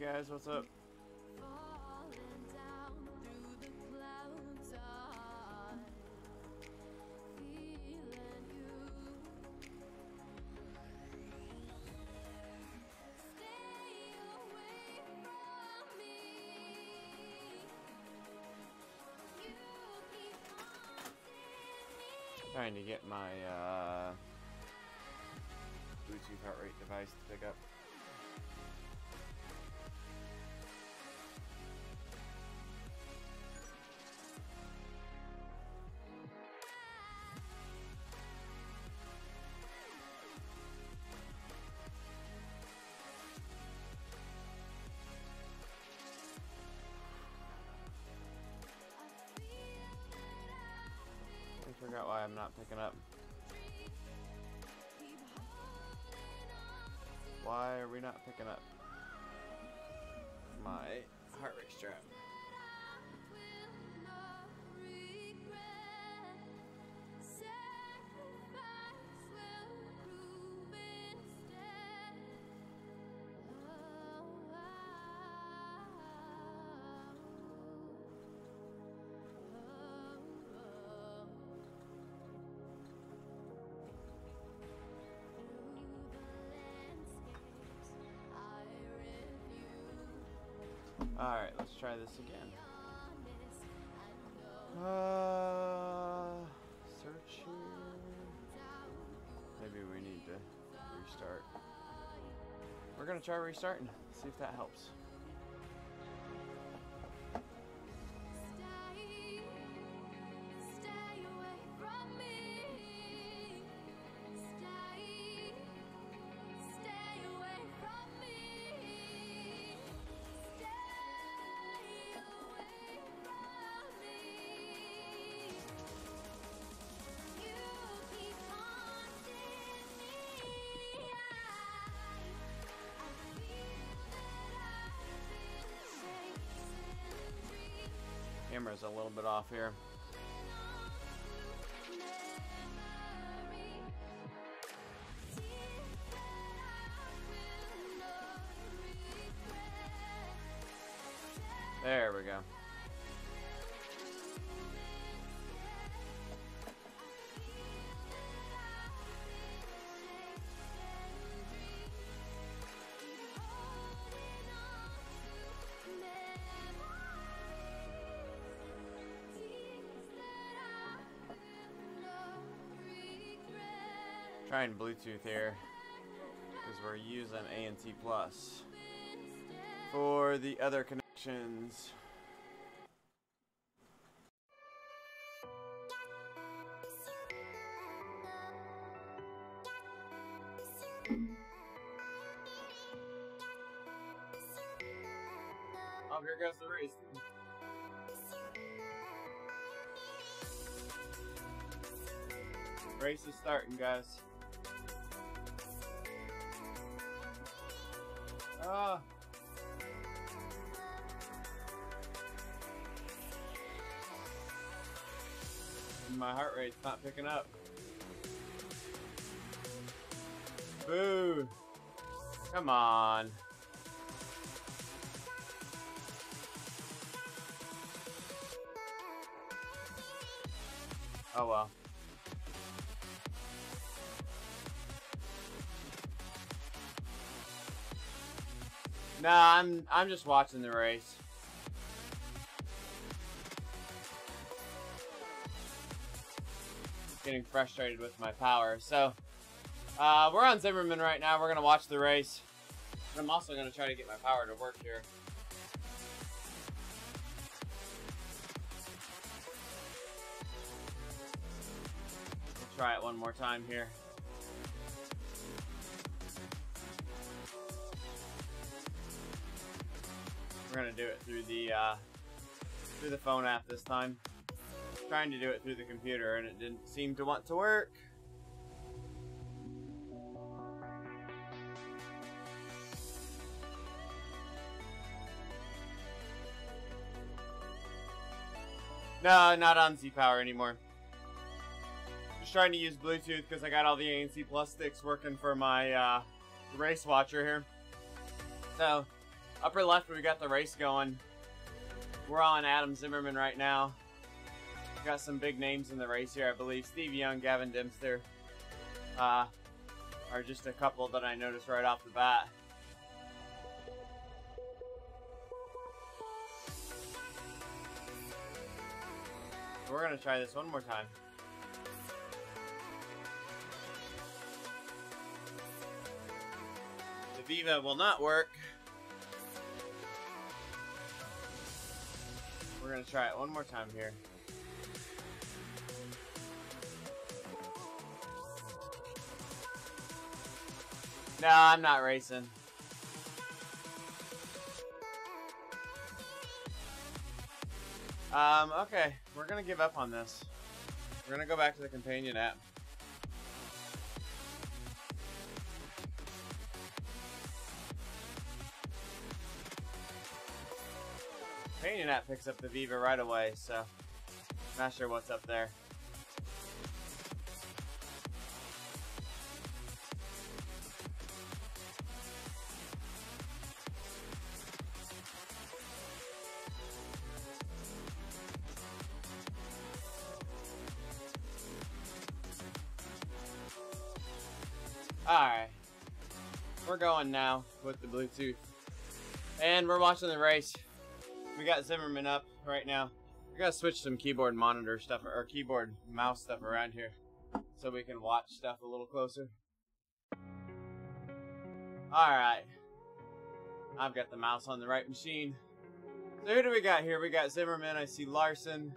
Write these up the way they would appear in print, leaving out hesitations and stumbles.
guys, what's up? Trying to get my Bluetooth heart rate device to pick up. I forgot why I'm not picking up. Why are we not picking up my heart rate strap? Alright, let's try this again. Search here. Maybe we need to restart. We're gonna try restarting, see if that helps. Camera's a little bit off here. There we go. Trying Bluetooth here because we're using ANC Plus for the other connections. Oh, here goes the race. Race is starting, guys. My heart rate's not picking up. Boo! Come on. Oh well. Nah, I'm just watching the race. Getting frustrated with my power. So, we're on Zimmerman right now. We're gonna watch the race. I'm also gonna try to get my power to work here. We'll try it one more time here. We're gonna do it through the phone app this time. Trying to do it through the computer and it didn't seem to want to work. No, not on Z-Power anymore. Just trying to use Bluetooth because I got all the ANC Plus sticks working for my race watcher here. So, Upper left, we got the race going. We're on Adam Zimmerman right now. Got some big names in the race here, I believe. Steve Young, Gavin Dempster are just a couple that I noticed right off the bat. We're gonna try this one more time. The Viva will not work. We're gonna try it one more time here. No, I'm not racing. Okay, we're gonna give up on this. We're gonna go back to the companion app. Companion app picks up the Viva right away, so not sure what's up there. Alright, we're going now with the Bluetooth, and we're watching the race. We got Zimmerman up right now. We gotta switch some keyboard monitor stuff, or keyboard mouse stuff around here, so we can watch stuff a little closer. Alright, I've got the mouse on the right machine. So who do we got here? We got Zimmerman, I see Larson.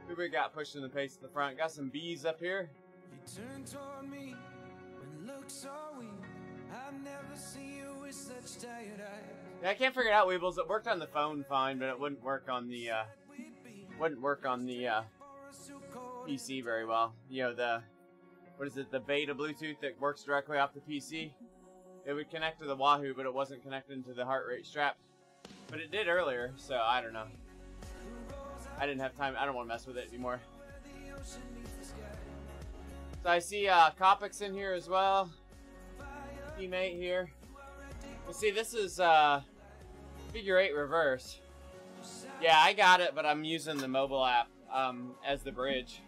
Who we got pushing the pace at the front? Got some B's up here. You turn toward me when looks are weak. I've never seen you with such tired eyes. Yeah, I can't figure it out, Weebles. It worked on the phone fine, but it wouldn't work on the PC very well. You know, the the beta Bluetooth that works directly off the PC. It would connect to the Wahoo, but it wasn't connected to the heart rate strap. But it did earlier, so I don't know. I didn't have time. I don't want to mess with it anymore. So I see Kopic's in here as well. Teammate here. Well, see, this is figure 8 reverse. Yeah, I got it, but I'm using the mobile app as the bridge.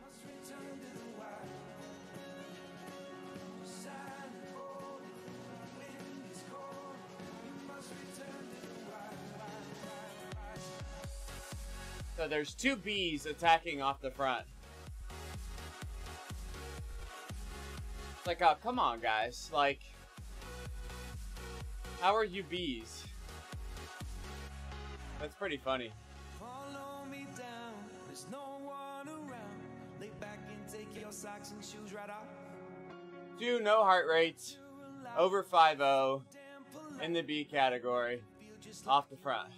So there's two B's attacking off the front. It's like, oh, come on, guys. Like, how are you B's? That's pretty funny. Follow me down. There's no one around. Lay back and take your socks and shoes right off. 2 no heart rates, over 5.0 in the B category, off the front.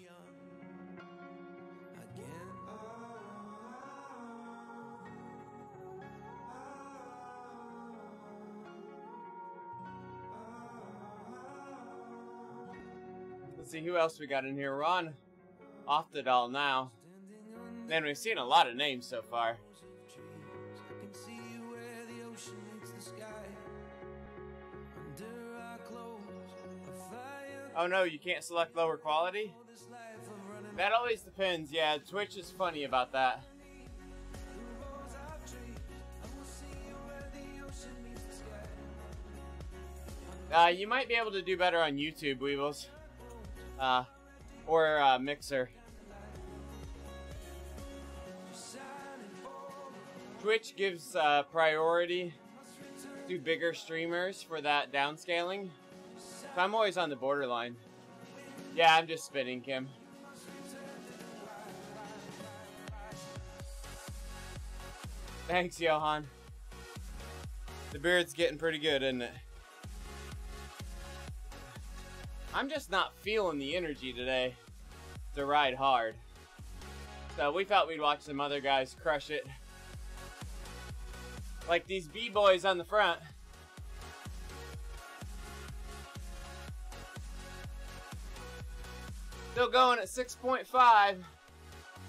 Let's see who else we got in here. We're on Off the Doll now. Man, we've seen a lot of names so far. Oh no, you can't select lower quality? That always depends. Yeah, Twitch is funny about that. You might be able to do better on YouTube, Weebles. Or Mixer. Twitch gives priority to bigger streamers for that downscaling. So I'm always on the borderline. Yeah, I'm just spinning, Kim. Thanks, Johan. The beard's getting pretty good, isn't it? I'm just not feeling the energy today to ride hard. So we thought we'd watch some other guys crush it. Like these B-boys on the front. Still going at 6.5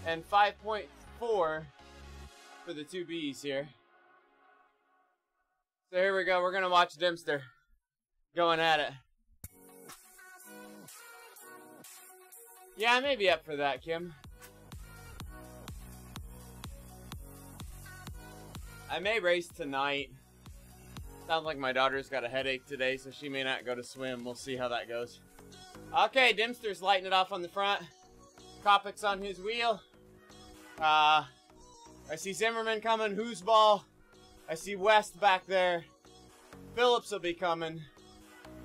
and 5.4 for the 2 Bs here. So here we go. We're going to watch Dempster going at it. Yeah, I may be up for that, Kim. I may race tonight. Sounds like my daughter's got a headache today, so she may not go to swim. We'll see how that goes. Okay, Dempster's lighting it off on the front. Kopic's on his wheel. I see Zimmerman coming. Hoosball. I see West back there. Phillips will be coming.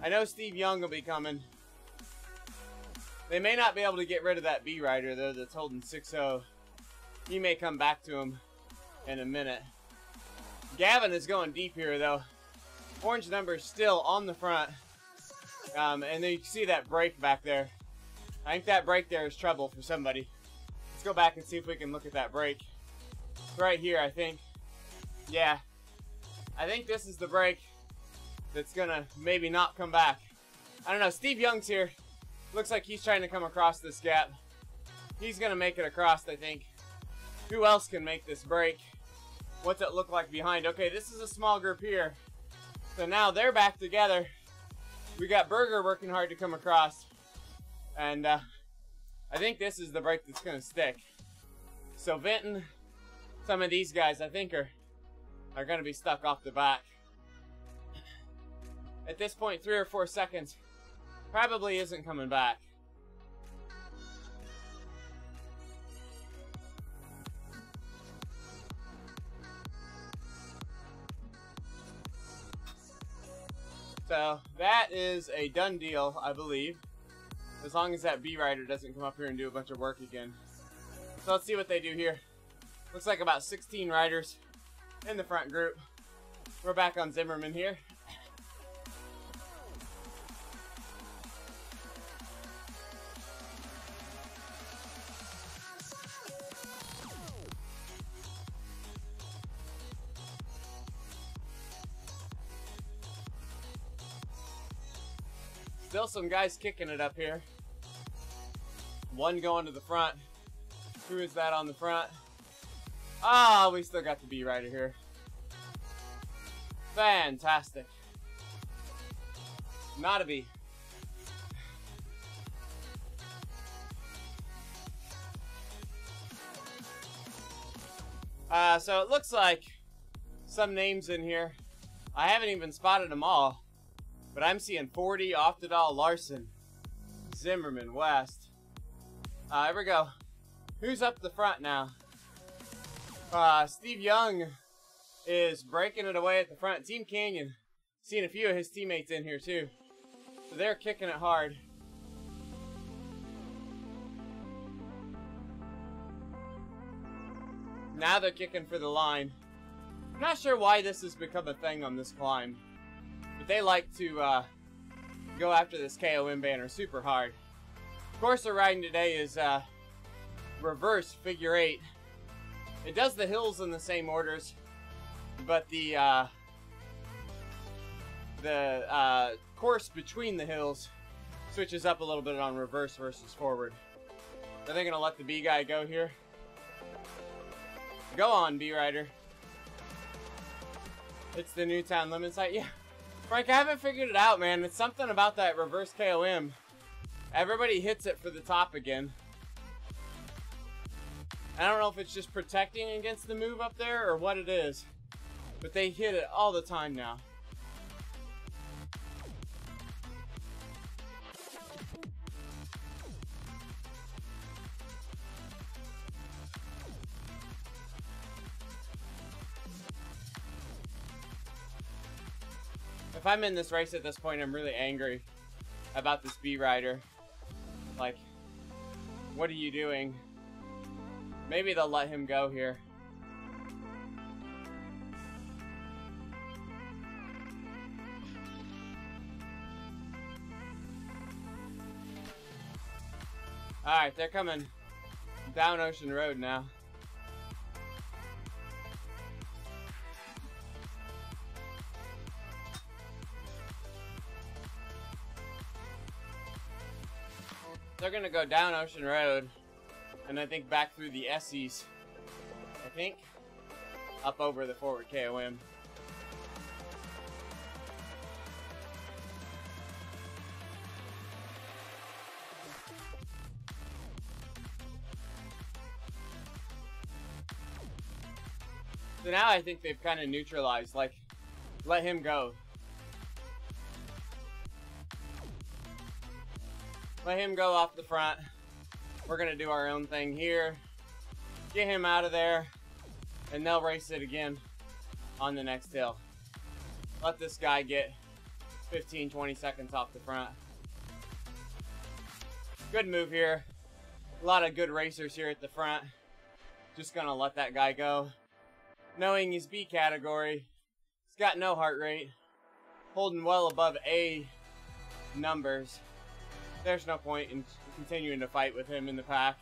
I know Steve Young will be coming. They may not be able to get rid of that B rider though that's holding 6-0. He may come back to him in a minute. Gavin is going deep here though. Orange number is still on the front. And then you can see that brake back there. I think that brake there is trouble for somebody. Let's go back and see if we can look at that brake. Right here, I think. Yeah. I think this is the brake that's gonna maybe not come back. I don't know. Steve Young's here. Looks like he's trying to come across this gap. He's gonna make it across, I think. Who else can make this break? What's it look like behind? Okay, this is a small group here. So now they're back together. We got Berger working hard to come across. And I think this is the break that's gonna stick. So Vinton, some of these guys I think are gonna be stuck off the back. At this point, 3 or 4 seconds probably isn't coming back. So that is a done deal, I believe. As long as that B rider doesn't come up here and do a bunch of work again. So let's see what they do here. Looks like about 16 riders in the front group. We're back on Zimmerman here. Still some guys kicking it up here. One going to the front. Who is that on the front? Ah, we still got the B rider here. Fantastic. Not a B. So it looks like some names in here. I haven't even spotted them all. But I'm seeing 40, Oftedal, Larson, Zimmerman, West. Here we go. Who's up the front now? Steve Young is breaking it away at the front. Team Canyon, seeing a few of his teammates in here too. So they're kicking it hard. Now they're kicking for the line. I'm not sure why this has become a thing on this climb. But they like to go after this KOM banner super hard. Of course, they're riding today is reverse figure 8. It does the hills in the same orders, but the course between the hills switches up a little bit on reverse versus forward. Are they gonna let the B guy go here? Go on, B rider. It's the Newtown limit site. Yeah. Frank, I haven't figured it out, man. It's something about that reverse KOM. Everybody hits it for the top again. I don't know if it's just protecting against the move up there or what it is. But they hit it all the time now. If I'm in this race at this point, I'm really angry about this B rider. Like, what are you doing? Maybe they'll let him go here. Alright, they're coming down Ocean Road now. They're gonna go down Ocean Road, and I think back through the Essies, I think, up over the forward KOM. So now I think they've kind of neutralized, like, let him go. Let him go off the front. We're going to do our own thing here. Get him out of there. And they'll race it again on the next hill. Let this guy get 15, 20 seconds off the front. Good move here. A lot of good racers here at the front. Just going to let that guy go. Knowing he's B category. He's got no heart rate. Holding well above A numbers. There's no point in continuing to fight with him in the pack.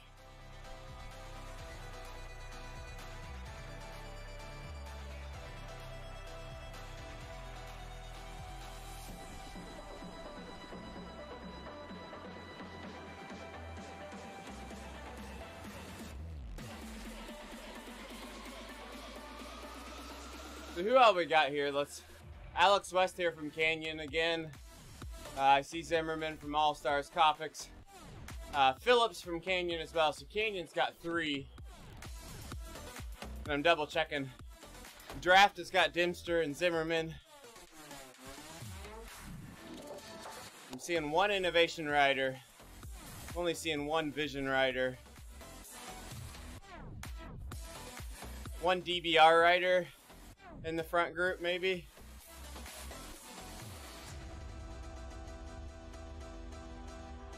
So who all we got here? Alex West here from Canyon again. I see Zimmerman from All Stars Copics. Phillips from Canyon as well. So Canyon's got 3. And I'm double checking. Draft has got Dimster and Zimmerman. I'm seeing 1 Innovation Rider. Only seeing 1 Vision Rider. 1 DBR Rider in the front group, maybe.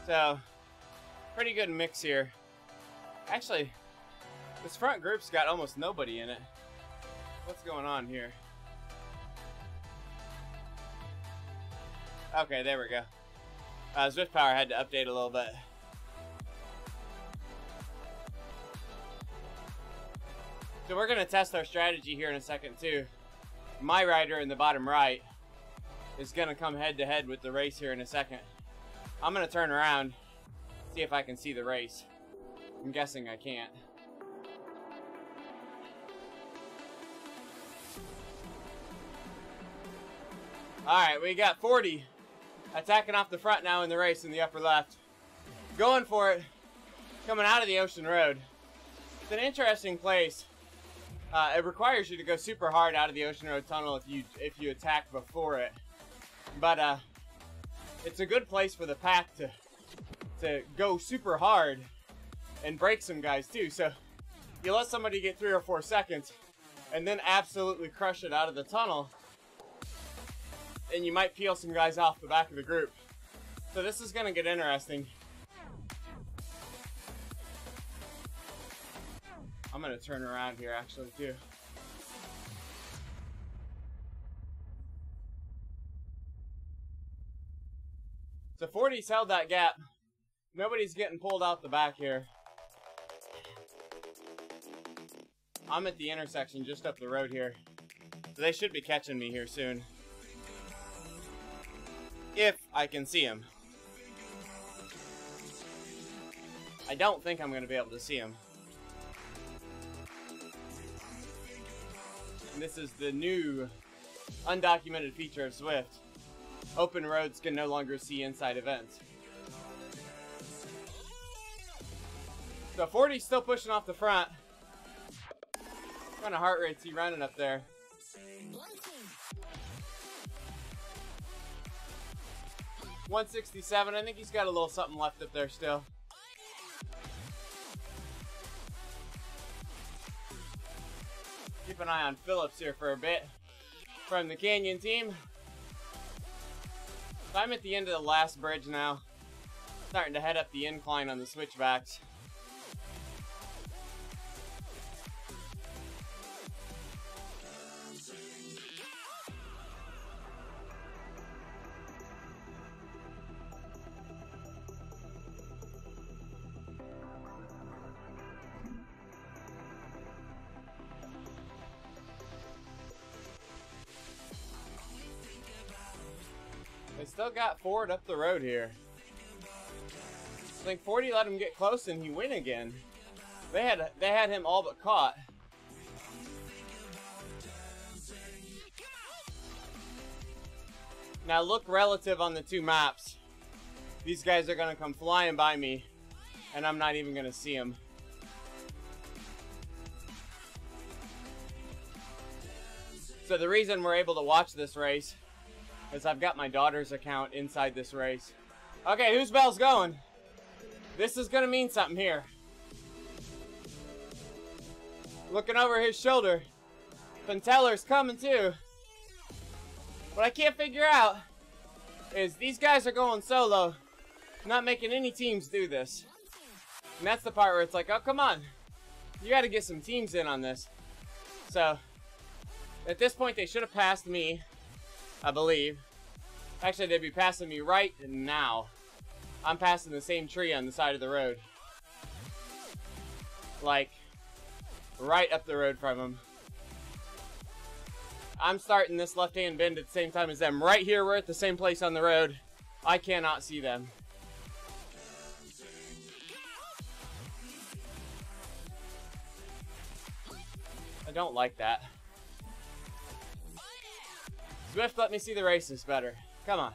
So, pretty good mix here. Actually, this front group's got almost nobody in it. What's going on here? Okay, there we go. Zwift Power had to update a little bit. So we're going to test our strategy here in a second too. My rider in the bottom right is going to come head to head with the race here in a second. I'm going to turn around, see if I can see the race. I'm guessing I can't. Alright, we got 40 attacking off the front now in the race in the upper left. Going for it, coming out of the Ocean Road. It's an interesting place. It requires you to go super hard out of the Ocean Road tunnel if you attack before it. But it's a good place for the pack to go super hard and break some guys too. So you let somebody get 3 or 4 seconds and then absolutely crush it out of the tunnel, and you might peel some guys off the back of the group. So this is going to get interesting. I'm going to turn around here actually too. So 40's held that gap. Nobody's getting pulled out the back here. I'm at the intersection just up the road here. So they should be catching me here soon. If I can see him. I don't think I'm going to be able to see him. And this is the new undocumented feature of Zwift. Open roads can no longer see inside events. So 40's still pushing off the front. What kind of heart rate's he running up there? 167. I think he's got a little something left up there still. Keep an eye on Phillips here for a bit from the Canyon team. So I'm at the end of the last bridge now. Starting to head up the incline on the switchbacks. They still got Ford up the road here. I think 40 let him get close and he win again. They had him all but caught. Now look relative on the 2 maps. These guys are gonna come flying by me and I'm not even gonna see them. So the reason we're able to watch this race is I've got my daughter's account inside this race. Okay, whose bell's going? This is gonna mean something here. Looking over his shoulder. Penteller's coming too. What I can't figure out is these guys are going solo, not making any teams do this. And that's the part where it's like, oh, come on. You got to get some teams in on this. So, at this point, they should have passed me, I believe. Actually, they'd be passing me right now. I'm passing the same tree on the side of the road. Like, right up the road from them. I'm starting this left-hand bend at the same time as them. Right here, we're at the same place on the road. I cannot see them. I don't like that. Swift, let me see the races better. Come on.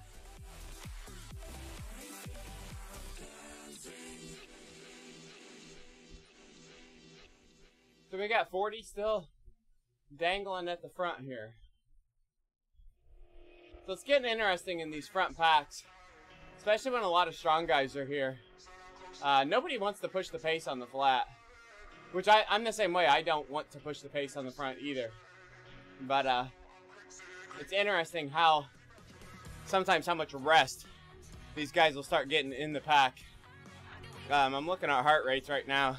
So we got 40 still dangling at the front here. So it's getting interesting in these front packs, especially when a lot of strong guys are here. Nobody wants to push the pace on the flat, which I'm the same way. I don't want to push the pace on the front either. But it's interesting how sometimes how much rest these guys will start getting in the pack. I'm looking at heart rates right now.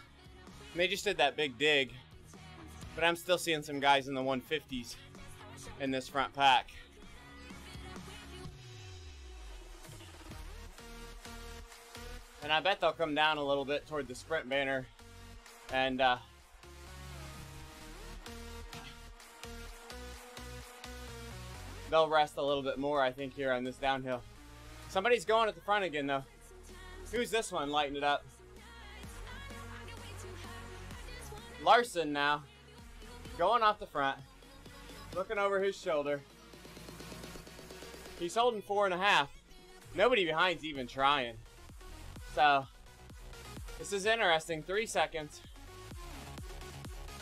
And they just did that big dig, but I'm still seeing some guys in the 150s in this front pack. And I bet they'll come down a little bit toward the sprint banner and they'll rest a little bit more, I think, here on this downhill. Somebody's going at the front again, though. Who's this one lighting it up? Larson now. Going off the front. Looking over his shoulder. He's holding 4.5. Nobody behind's even trying. So, this is interesting. 3 seconds.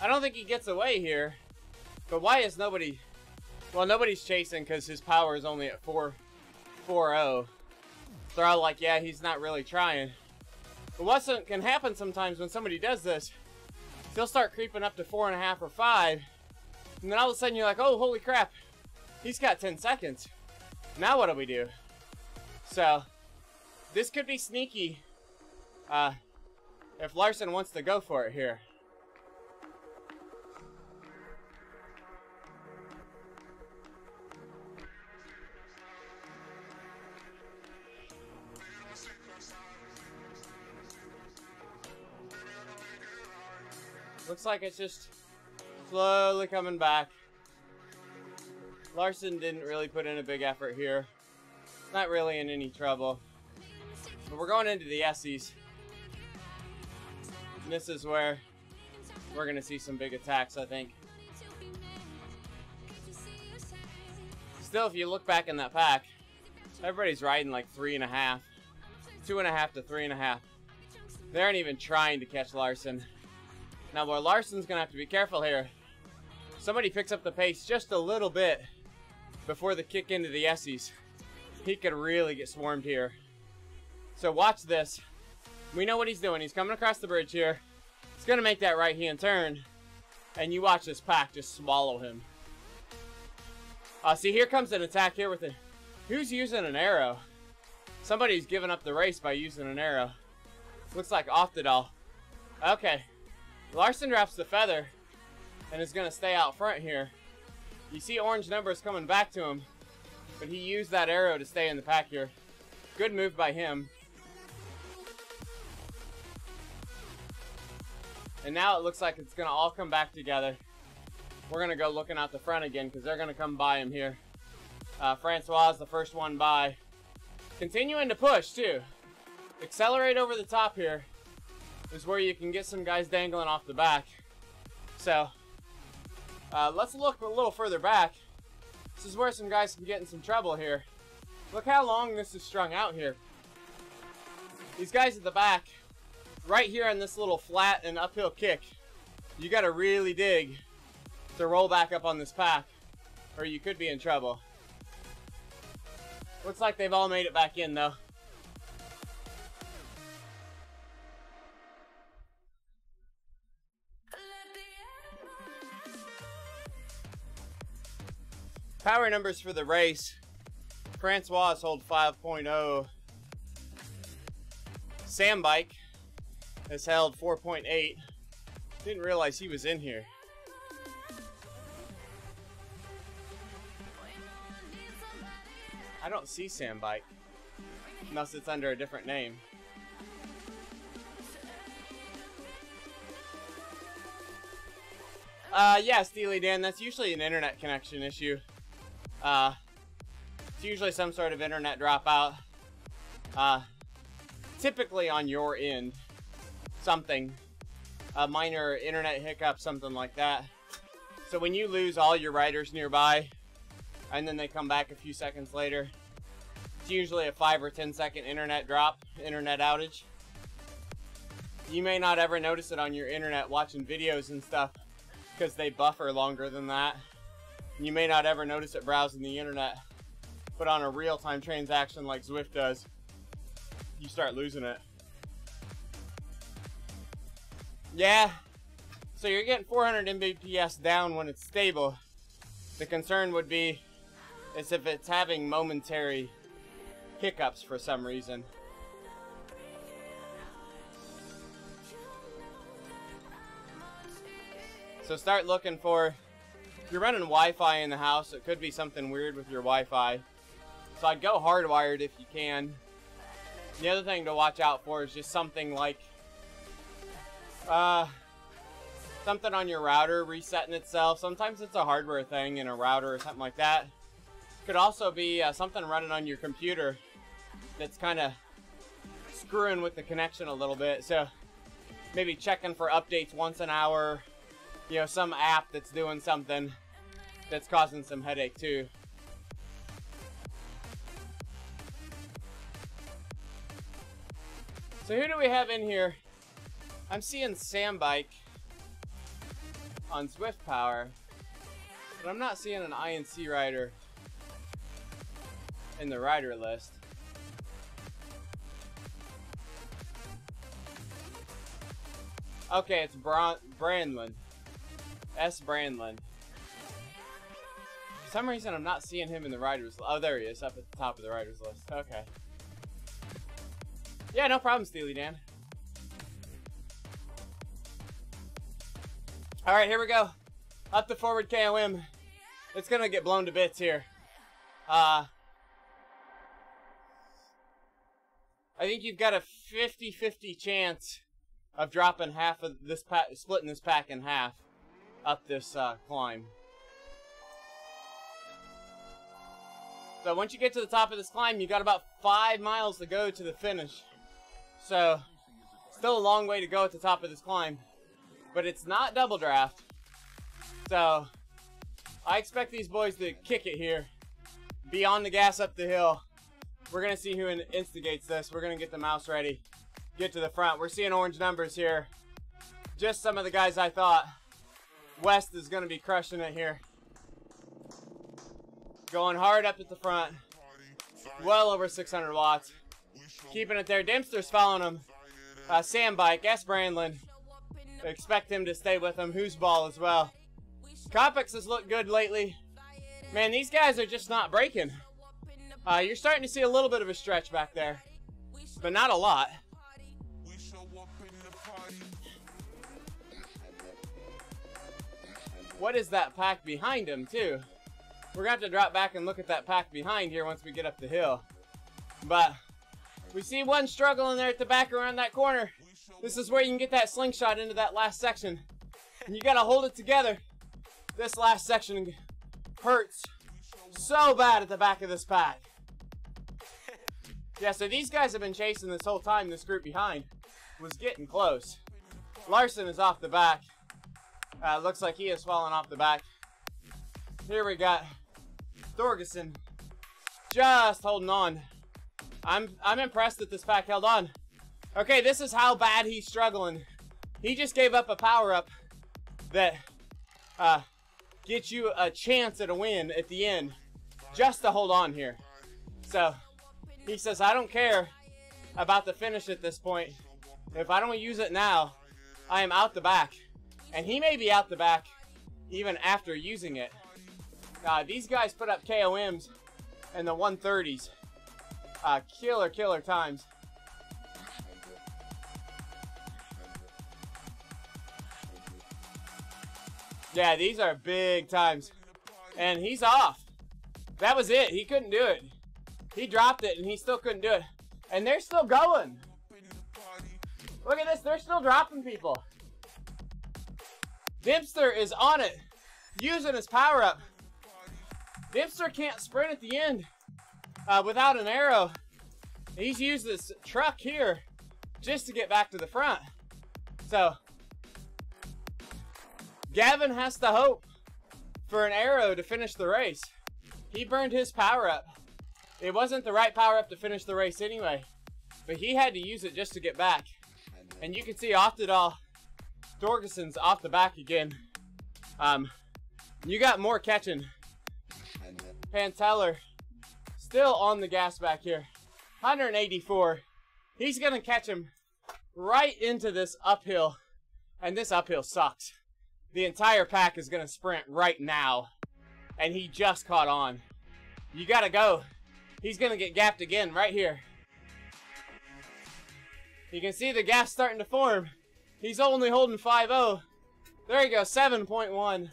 I don't think he gets away here. But why is nobody... Well, nobody's chasing because his power is only at 4.40. They're all like, yeah, he's not really trying. But what can happen sometimes when somebody does this, they'll start creeping up to 4.5 or 5. And then all of a sudden you're like, oh, holy crap. He's got 10 seconds. Now what do we do? So, this could be sneaky if Larson wants to go for it here. Looks like it's just slowly coming back. Larson didn't really put in a big effort here. Not really in any trouble. But we're going into the Essies. And this is where we're going to see some big attacks, I think. Still, if you look back in that pack, everybody's riding like 3.5. 2.5 to 3.5. They aren't even trying to catch Larson. Now, where Larson's going to have to be careful here. Somebody picks up the pace just a little bit before the kick into the Essies. He could really get swarmed here. So watch this. We know what he's doing. He's coming across the bridge here. He's going to make that right-hand turn. And you watch this pack just swallow him. See, here comes an attack here with it. Who's using an arrow? Somebody's giving up the race by using an arrow. Looks like Oftedal. Okay. Larson drops the feather and is going to stay out front here. You see orange numbers coming back to him, but he used that arrow to stay in the pack here. Good move by him. And now it looks like it's going to all come back together. We're going to go looking out the front again because they're going to come by him here. Francois is the first one by. Continuing to push too. Accelerate over the top here is where you can get some guys dangling off the back. So, let's look a little further back. This is where some guys can get in some trouble here. Look how long this is strung out here. These guys at the back, right here on this little flat and uphill kick, you got to really dig to roll back up on this pack. or you could be in trouble. Looks like they've all made it back in, though. Power numbers for the race. Francois hold 5.0. Sam Bike has held 4.8. Didn't realize he was in here. I don't see Sam Bike, unless it's under a different name. Yeah, Steely Dan, that's usually an internet connection issue. It's usually some sort of internet dropout. Typically on your end, something. A minor internet hiccup, something like that. So when you lose all your riders nearby, and then they come back a few seconds later, it's usually a 5 or 10 second internet drop, internet outage. You may not ever notice it on your internet watching videos and stuff, because they buffer longer than that. You may not ever notice it browsing the internet, but on a real-time transaction like Zwift does, you start losing it. Yeah, so you're getting 400 Mbps down when it's stable. The concern would be is if it's having momentary hiccups for some reason. So start looking for, if you're running Wi-Fi in the house, it could be something weird with your Wi-Fi. So I'd go hardwired if you can. The other thing to watch out for is just something like something on your router resetting itself. Sometimes it's a hardware thing in a router or something like that. Could also be something running on your computer that's kind of screwing with the connection a little bit. So maybe checking for updates once an hour. You know, some app that's doing something that's causing some headache too. So who do we have in here? I'm seeing Sam Bike on Zwift Power, but I'm not seeing an INC rider in the rider list. Okay, it's Brandlin. S. Brandlin. For some reason, I'm not seeing him in the riders. Oh, there he is, up at the top of the riders list. Okay. Yeah, no problem, Steely Dan. All right, here we go. Up the forward KOM. It's gonna get blown to bits here. I think you've got a 50-50 chance of dropping half of this pack, splitting this pack in half up this climb. So once you get to the top of this climb, you got about 5 miles to go to the finish. So still a long way to go at the top of this climb, but it's not double draft. So I expect these boys to kick it here, be on the gas up the hill. We're gonna see who instigates this. We're gonna get the mouse ready, get to the front. We're seeing orange numbers here. Just some of the guys I thought. West is gonna be crushing it here. Going hard up at the front. Well over 600 watts. Keeping it there. Dempster's following him. Sam Bike, S. Brandlin. Expect him to stay with him. Who's ball as well. Copex has looked good lately. Man, these guys are just not breaking. You're starting to see a little bit of a stretch back there, but not a lot. What is that pack behind him, too? We're going to have to drop back and look at that pack behind here once we get up the hill. But we see one struggling there at the back around that corner. This is where you can get that slingshot into that last section. And you got to hold it together. This last section hurts so bad at the back of this pack. Yeah, so these guys have been chasing this whole time. This group behind was getting close. Larson is off the back. Looks like he is falling off the back. Here we got Thorgerson just holding on. I'm impressed that this pack held on. Okay, this is how bad he's struggling. He just gave up a power-up that get you a chance at a win at the end just to hold on here. So he says, I don't care about the finish at this point. If I don't use it now, I am out the back. And he may be out the back even after using it. These guys put up KOMs in the 130s. Killer times. Yeah, these are big times. And he's off. That was it. He couldn't do it. He dropped it and he still couldn't do it. And they're still going. Look at this. They're still dropping people. Dempster is on it, using his power up. Dempster can't sprint at the end without an arrow. He's used this truck here just to get back to the front. So Gavin has to hope for an arrow to finish the race. He burned his power up. It wasn't the right power up to finish the race anyway, but he had to use it just to get back. And you can see Oftedal Dorgeson's off the back again. You got more catching. Panteller still on the gas back here. 184. He's going to catch him right into this uphill. And this uphill sucks. The entire pack is going to sprint right now. And he just caught on. You got to go. He's going to get gapped again right here. You can see the gas starting to form. He's only holding 5-0. There you go, 7.1.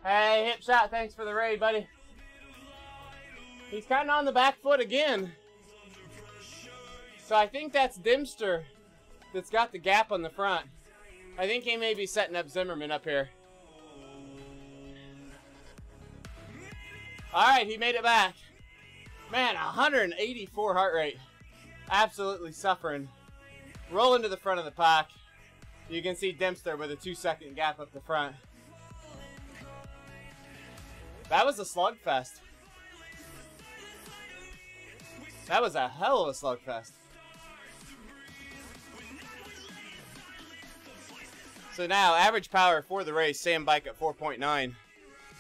Hey, hip shot, thanks for the raid, buddy. He's kind of on the back foot again. So I think that's Dempster that's got the gap on the front. I think he may be setting up Zimmerman up here. All right, he made it back. Man, 184 heart rate. Absolutely suffering. Rolling to the front of the pack. You can see Dempster with a 2-second gap up the front. That was a slugfest. That was a hell of a slugfest. So now, average power for the race, Sam Bike at 4.9.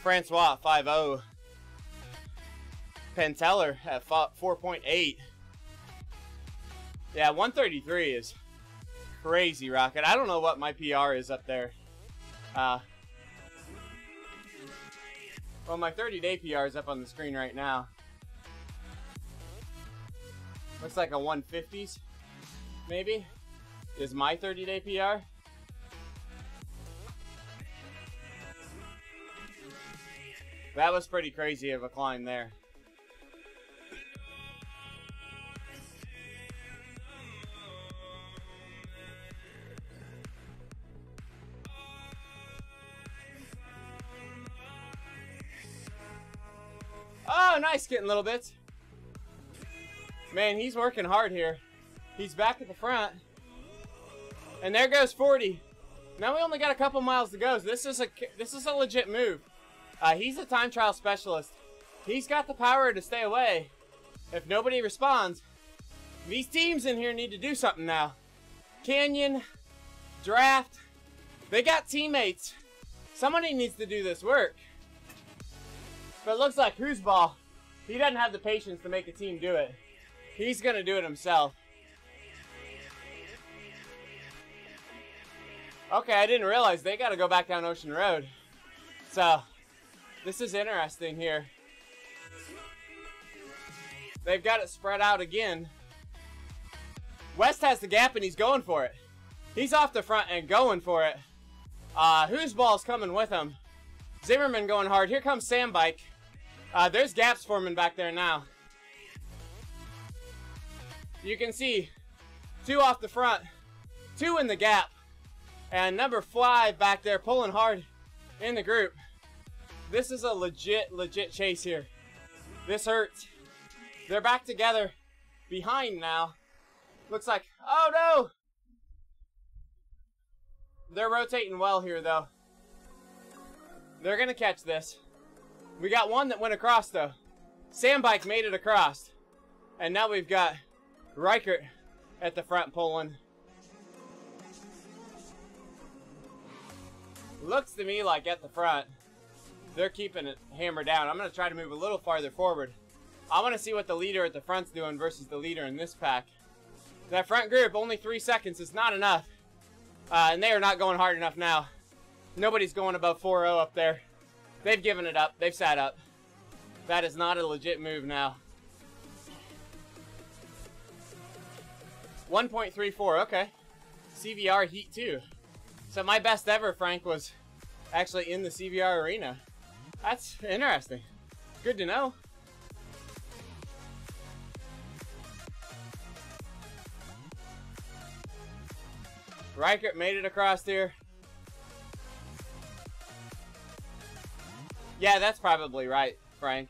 Francois at 5.0. Panteller at 4.8. Yeah, 133 is crazy, Rocket. I don't know what my PR is up there. Well, my 30-day PR is up on the screen right now. Looks like a 150s, maybe, is my 30-day PR. That was pretty crazy of a climb there. Oh, nice getting little bits. Man, he's working hard here. He's back at the front. And there goes 40. Now we only got a couple miles to go. So this is a legit move. He's a time trial specialist. He's got the power to stay away if nobody responds. These teams in here need to do something now. Canyon, Draft, they got teammates. Somebody needs to do this work. But it looks like Hoosball, he doesn't have the patience to make a team do it. He's going to do it himself. Okay, I didn't realize they got to go back down Ocean Road. So, this is interesting here. They've got it spread out again. West has the gap and he's going for it. He's off the front and going for it. Hoosball's coming with him. Zimmerman going hard. Here comes Sam Bike. There's gaps forming back there now. You can see 2 off the front, 2 in the gap, and number 5 back there pulling hard in the group. This is a legit chase here. This hurts. They're back together behind now. Looks like, oh no! They're rotating well here though. They're gonna catch this. We got one that went across though. Sam Bike made it across. And now we've got Reichert at the front pulling. Looks to me like at the front, they're keeping it hammered down. I'm going to try to move a little farther forward. I want to see what the leader at the front's doing versus the leader in this pack. That front group, only 3 seconds is not enough. And they are not going hard enough now. Nobody's going above 4.0 up there. They've given it up. They've sat up. That is not a legit move now. 1.34, okay. CVR Heat 2. So my best ever, Frank, was actually in the CVR arena. That's interesting. Good to know. Reichert made it across here. Yeah, that's probably right, Frank.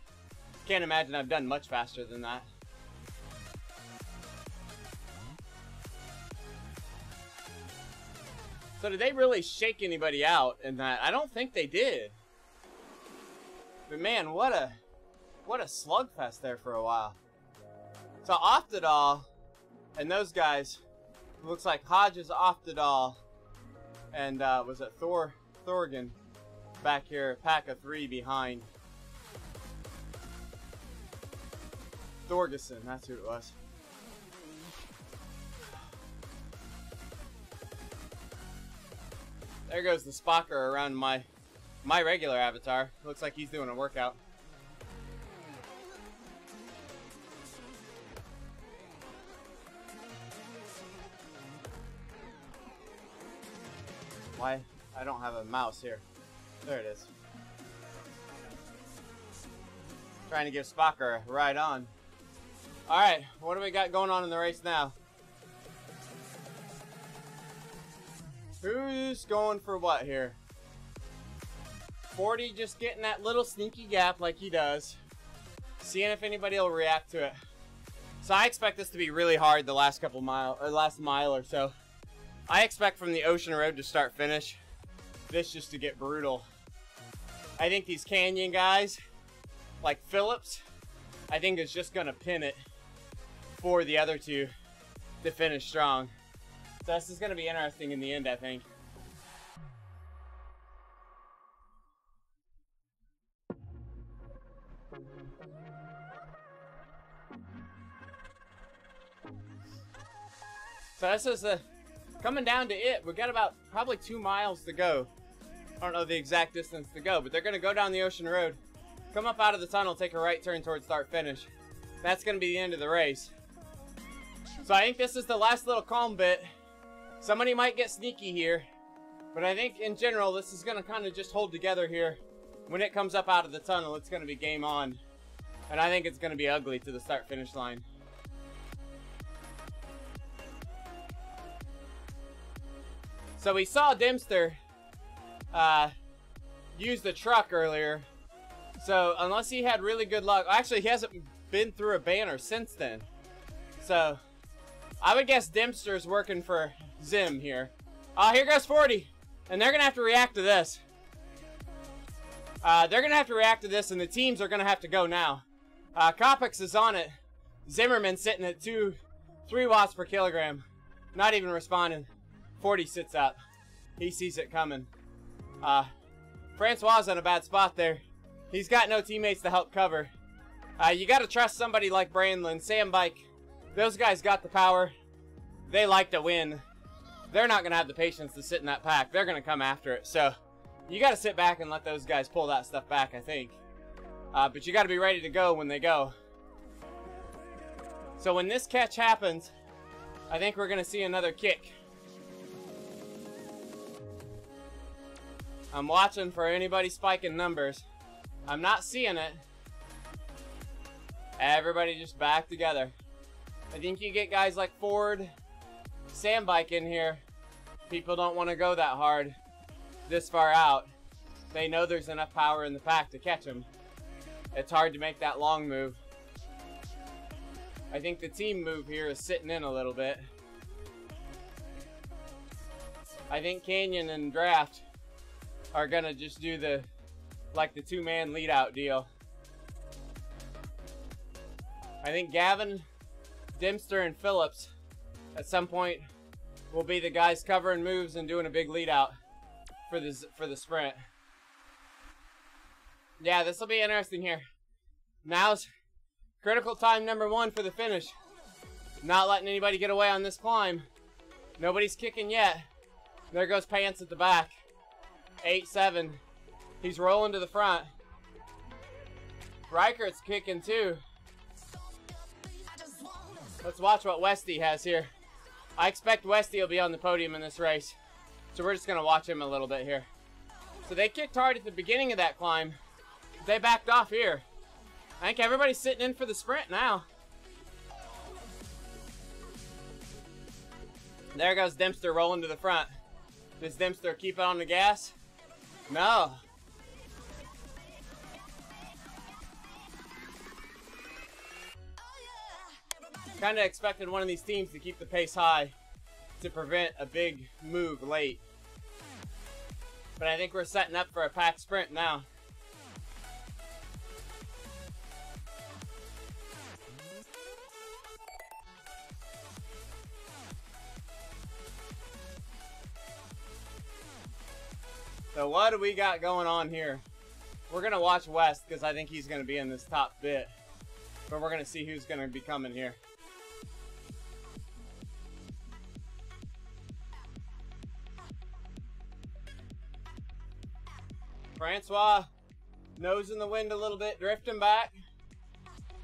Can't imagine I've done much faster than that. So did they really shake anybody out in that? I don't think they did. But man, what a slugfest there for a while. So Oftedal and those guys, looks like Hodges, Oftedal, and was it Thorgan back here, pack of 3 behind. Thorgerson, that's who it was. There goes the Spocker around my regular avatar. Looks like he's doing a workout. Why? I don't have a mouse here. There it is. Trying to give Spocker a ride on. Alright, what do we got going on in the race now? Who's going for what here? 40 just getting that little sneaky gap like he does. Seeing if anybody will react to it. So I expect this to be really hard the last couple last mile or so. I expect from the Ocean Road to start finish, this just to get brutal. I think these Canyon guys, like Phillips, I think is just gonna pin it for the other two to finish strong. So this is gonna be interesting in the end, I think. So this is coming down to it. We got about probably 2 miles to go. I don't know the exact distance to go, but they're gonna go down the Ocean Road, come up out of the tunnel, take a right turn towards start finish. That's gonna be the end of the race. So I think this is the last little calm bit. Somebody might get sneaky here, but I think in general this is gonna kind of just hold together here. When it comes up out of the tunnel, it's gonna be game on. And I think it's gonna be ugly to the start finish line. So we saw Dempster use the truck earlier. So unless he had really good luck, actually he hasn't been through a banner since then. So I would guess Dempster's working for Zim here. Here goes 40. And they're gonna have to react to this. They're gonna have to react to this, and the teams are gonna have to go now. Kopix is on it. Zimmerman sitting at 3 watts per kilogram. Not even responding. 40 sits up. He sees it coming. Francois in a bad spot there. He's got no teammates to help cover. You got to trust somebody like Brandlin, Sam Bike. Those guys got the power. They like to win. They're not going to have the patience to sit in that pack. They're going to come after it. So you got to sit back and let those guys pull that stuff back, I think. But you got to be ready to go when they go. So when this catch happens, I think we're going to see another kick. I'm watching for anybody spiking numbers. I'm not seeing it. Everybody just back together. I think you get guys like Ford, Sandbike in here. People don't want to go that hard this far out. They know there's enough power in the pack to catch them. It's hard to make that long move. I think the team move here is sitting in a little bit. I think Canyon and Draft are gonna just do the 2-man lead out deal. I think Gavin, Dempster, and Phillips at some point will be the guys covering moves and doing a big lead out for the sprint. Yeah, this will be interesting here. Now's critical time number 1 for the finish. Not letting anybody get away on this climb. Nobody's kicking yet. There goes Pants at the back. 8-7. He's rolling to the front. Reichert's kicking too. Let's watch what Westy has here. I expect Westy will be on the podium in this race. So we're just going to watch him a little bit here. So they kicked hard at the beginning of that climb. They backed off here. I think everybody's sitting in for the sprint now. There goes Dempster rolling to the front. Does Dempster keep it on the gas? No. Kind of expected one of these teams to keep the pace high to prevent a big move late. But I think we're setting up for a packed sprint now. So what do we got going on here? We're going to watch West because I think he's going to be in this top bit. But we're going to see who's going to be coming here. Francois, nose in the wind a little bit, drifting back.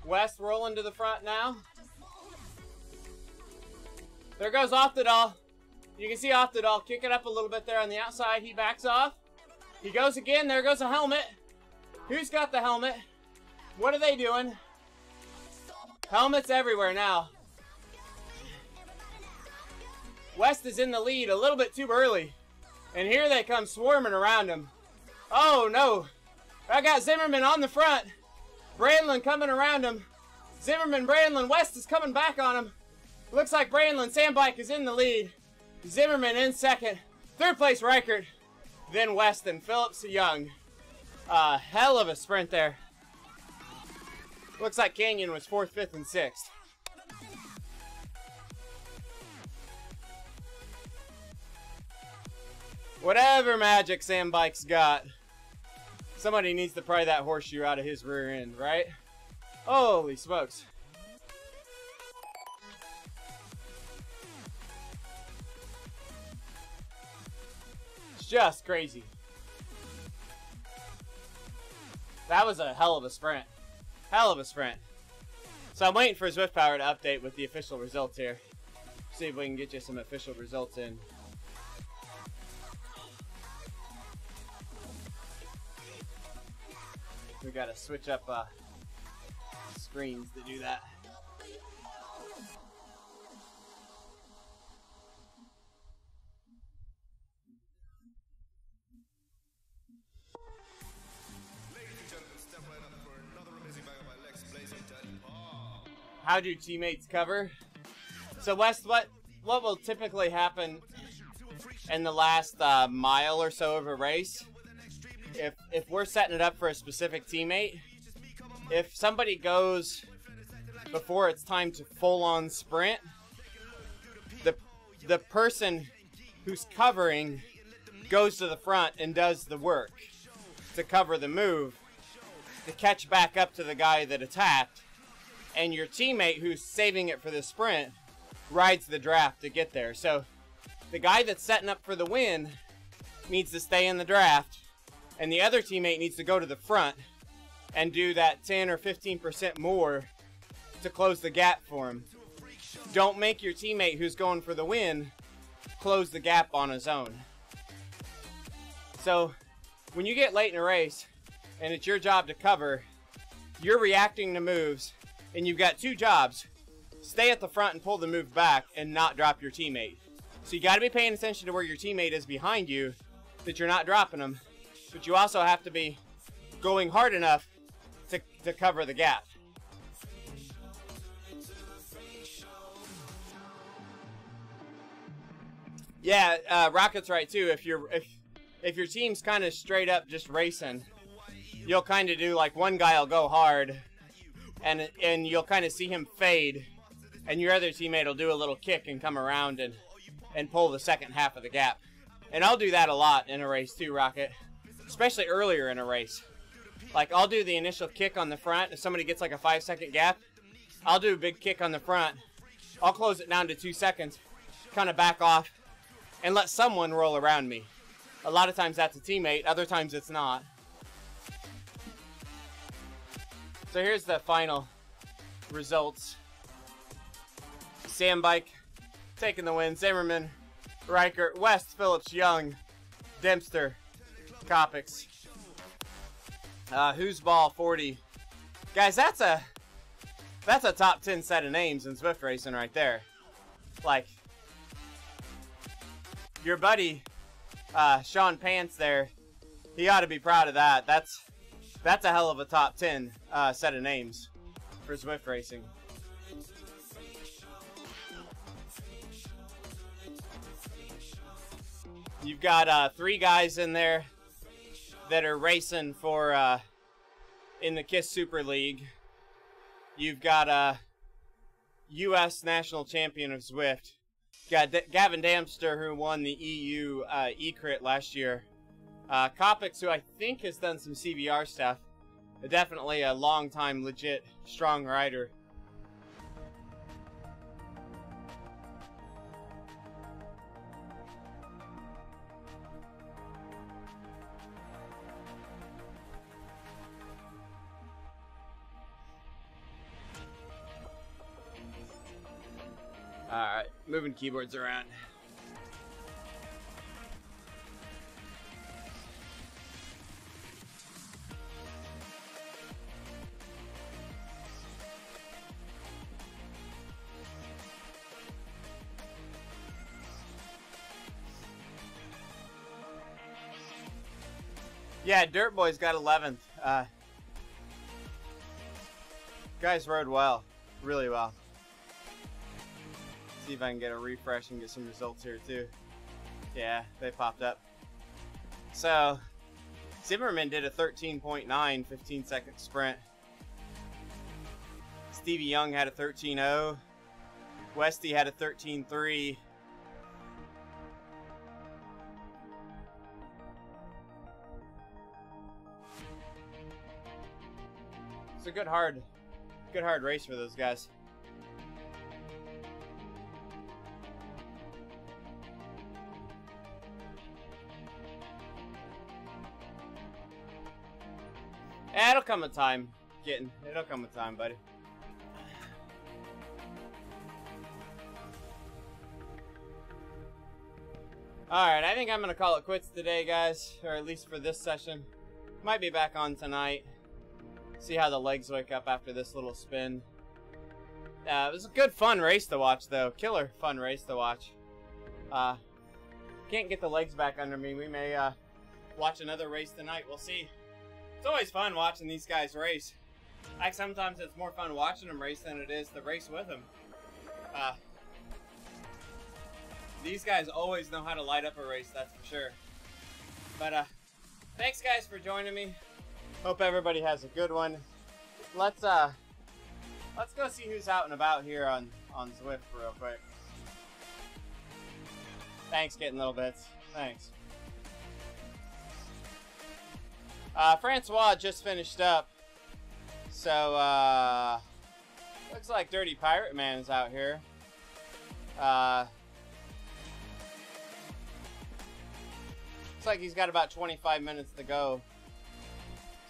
West rolling to the front now. There goes Oftedal. You can see Oftedal kick it up a little bit there on the outside. He backs off. He goes again. There goes a helmet. Who's got the helmet? What are they doing? Helmets everywhere now. West is in the lead a little bit too early. And here they come swarming around him. Oh no. I got Zimmerman on the front. Brandlin coming around him. Zimmerman, Brandlin, West is coming back on him. Looks like Brandlin Sandbike is in the lead. Zimmerman in second. Third place Reichert. Then West and Phillips Young. Hell of a sprint there. Looks like Canyon was 4th, 5th, and 6th. Whatever magic Sandbike's got, somebody needs to pry that horseshoe out of his rear end, right? Holy smokes. It's just crazy. That was a hell of a sprint. Hell of a sprint. So I'm waiting for Zwift Power to update with the official results here. See if we can get you some official results in. We gotta switch up screens to do that. How do teammates cover? So West, what will typically happen in the last mile or so of a race? If we're setting it up for a specific teammate, if somebody goes before it's time to full-on sprint, the person who's covering goes to the front and does the work to cover the move, to catch back up to the guy that attacked, and your teammate who's saving it for the sprint rides the draft to get there. So the guy that's setting up for the win needs to stay in the draft, and the other teammate needs to go to the front and do that 10 or 15% more to close the gap for him. Don't make your teammate who's going for the win close the gap on his own. So when you get late in a race and it's your job to cover, you're reacting to moves, and you've got two jobs. Stay at the front and pull the move back and not drop your teammate. So you got to be paying attention to where your teammate is behind you, that you're not dropping them. But you also have to be going hard enough to cover the gap. Yeah, Rocket's right too. If your team's kind of straight up just racing, you'll kind of do like one guy will go hard, and you'll kind of see him fade, and your other teammate will do a little kick and come around and pull the second half of the gap. And I'll do that a lot in a race too, Rocket. Especially earlier in a race. Like, I'll do the initial kick on the front. If somebody gets like a 5-second gap, I'll do a big kick on the front. I'll close it down to 2 seconds, kind of back off, and let someone roll around me. A lot of times that's a teammate, other times it's not. So here's the final results. Sandbike taking the win. Zimmerman, Reichert, West, Phillips, Young, Dempster, Kopix. Who's ball 40. Guys, that's a top 10 set of names in Zwift racing right there. Like, your buddy Sean Pants there, he ought to be proud of that. That's a hell of a top 10 set of names for Zwift racing. You've got 3 guys in there that are racing for in the KISS Super League. You've got U.S. National Champion of Zwift. Got Gavin Dempster, who won the EU E-Crit last year. Kopix, who I think has done some CBR stuff. Definitely a long-time, legit, strong rider. Alright, moving keyboards around. Yeah, Dirt Boy's got 11th. Guys rode well, really well. See if I can get a refresh and get some results here too. Yeah, they popped up. So, Zimmerman did a 13.9 15-second sprint. Stevie Young had a 13.0. Westy had a 13.3. It's a good hard race for those guys. It'll come a time, it'll come a time, buddy. Alright, I think I'm going to call it quits today, guys. Or at least for this session. Might be back on tonight. See how the legs wake up after this little spin. It was a good, fun race to watch, though. Killer fun race to watch. Can't get the legs back under me. We may watch another race tonight. We'll see. It's always fun watching these guys race. Like, sometimes it's more fun watching them race than it is to race with them. These guys always know how to light up a race, that's for sure. But thanks guys for joining me. Hope everybody has a good one. Let's go see who's out and about here on Zwift real quick. Thanks, Getting Little Bits. Thanks. Francois just finished up. So, looks like Dirty Pirate Man is out here. Looks like he's got about 25 minutes to go.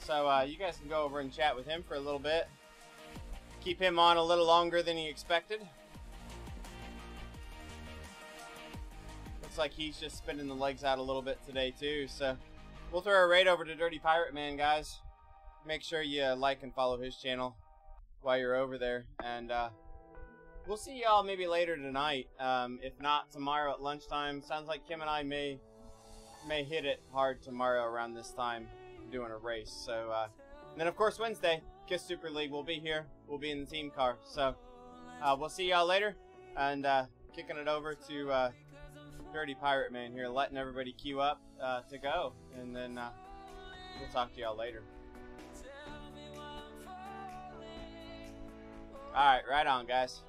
So, you guys can go over and chat with him for a little bit. Keep him on a little longer than he expected. Looks like he's just spinning the legs out a little bit today, too. So, we'll throw a raid over to Dirty Pirate Man, guys. Make sure you like and follow his channel while you're over there. And we'll see y'all maybe later tonight. If not, tomorrow at lunchtime. Sounds like Kim and I may hit it hard tomorrow around this time doing a race. So, and then of course Wednesday, KISS Super League will be here. We'll be in the team car. So, we'll see y'all later. And kicking it over to Dirty Pirate Man here, letting everybody queue up to go. And then we'll talk to y'all later. Alright, right on, guys.